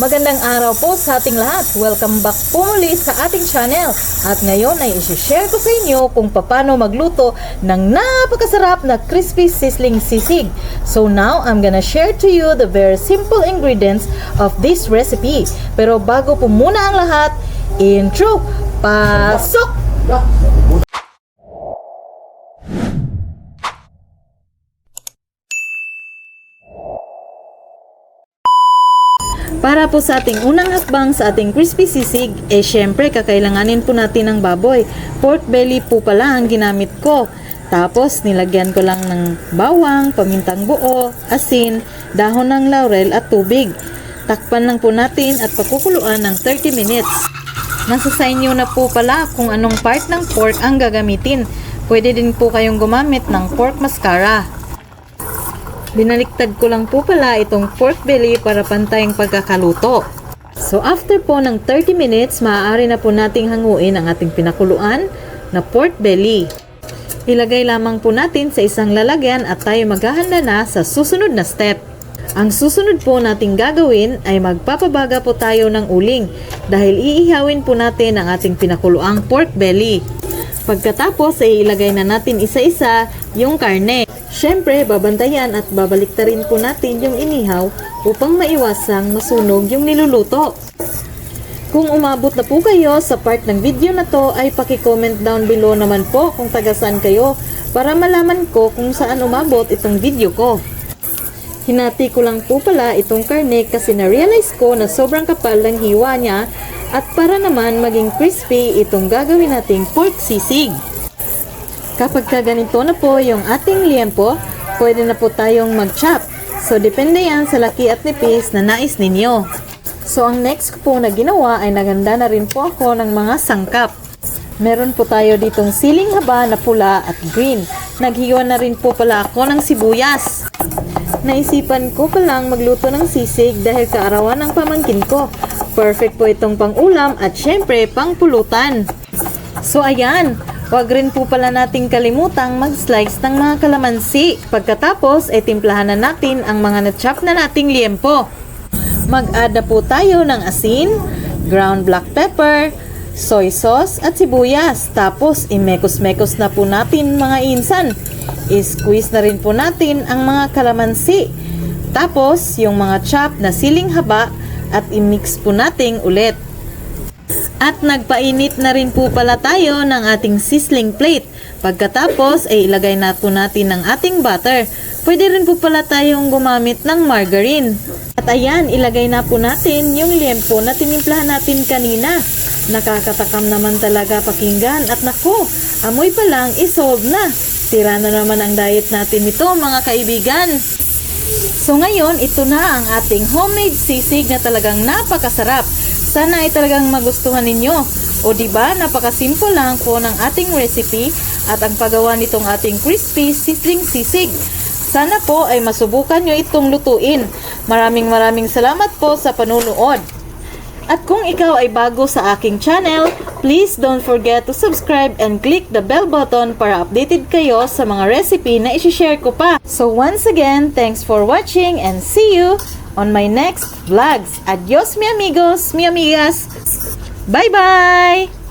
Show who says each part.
Speaker 1: Magandang araw po sa ating lahat. Welcome back po muli sa ating channel. At ngayon ay isi-share ko sa inyo kung paano magluto ng napakasarap na crispy sizzling sisig. So now, I'm gonna share to you the very simple ingredients of this recipe. Pero bago po muna ang lahat, intro, pasok! Para po sa ating unang hakbang sa ating crispy sisig, syempre kakailanganin po natin ng baboy. Pork belly po pala ang ginamit ko. Tapos nilagyan ko lang ng bawang, pamintang buo, asin, dahon ng laurel at tubig. Takpan lang po natin at pakukuluan ng 30 minutes. Nasa sa inyo na po pala kung anong part ng pork ang gagamitin. Pwede din po kayong gumamit ng pork mascara. Binaliktad ko lang po pala itong pork belly para pantayang pagkakaluto. So after po ng 30 minutes, maaari na po nating hanguin ang ating pinakuluan na pork belly. Ilagay lamang po natin sa isang lalagyan at tayo maghahanda na sa susunod na step. Ang susunod po nating gagawin ay magpapabaga po tayo ng uling dahil iihawin po natin ang ating pinakuluang pork belly. Pagkatapos ay ilagay na natin isa-isa yung karne. Siyempre, babantayan at babaliktarin po natin yung inihaw upang maiwasang masunog yung niluluto. Kung umabot na po kayo sa part ng video na to ay paki-comment down below naman po kung taga-saan kayo para malaman ko kung saan umabot itong video ko. Hinati ko lang po pala itong karne kasi na-realize ko na sobrang kapal ng hiwa niya at para naman maging crispy itong gagawin nating pork sisig. Kapag ganito na po yung ating liempo, pwede na po tayong mag-chop. So, depende yan sa laki at nipis na nais ninyo. So, ang next ko po na ginawa ay naganda na rin po ako ng mga sangkap. Meron po tayo ditong siling haba na pula at green. Naghiwa na rin po pala ako ng sibuyas. Naisipan ko palang magluto ng sisig dahil kaarawan ng pamangkin ko. Perfect po itong pang-ulam at syempre pang-pulutan. So, ayan. Huwag rin po pala nating kalimutang mag-slice ng mga kalamansi. Pagkatapos, timplahan na natin ang mga na-chop na nating liempo. Mag-add na po tayo ng asin, ground black pepper, soy sauce at sibuyas. Tapos, imekos-mekos na po natin mga insan. I-squeeze na rin po natin ang mga kalamansi. Tapos, yung mga chop na siling haba at i-mix po natin ulit. At nagpainit na rin po pala tayo ng ating sizzling plate. Pagkatapos ay ilagay na po natin ang ating butter. Pwede rin po pala tayong gumamit ng margarine. At ayan, ilagay na po natin yung liempo na tinimplahan natin kanina. Nakakatakam naman talaga pakinggan. At naku, amoy pa lang isolve na. Tira na naman ang diet natin ito mga kaibigan. So ngayon, ito na ang ating homemade sisig na talagang napakasarap. Sana ay talagang magustuhan ninyo. O diba, napakasimple lang po ng ating recipe at ang paggawa nitong ating crispy sizzling sisig. Sana po ay masubukan nyo itong lutuin. Maraming salamat po sa panunood. At kung ikaw ay bago sa aking channel, please don't forget to subscribe and click the bell button para updated kayo sa mga recipe na isi-share ko pa. So once again, thanks for watching and see you on my next vlogs. Adios mi amigos, mi amigas. Bye bye!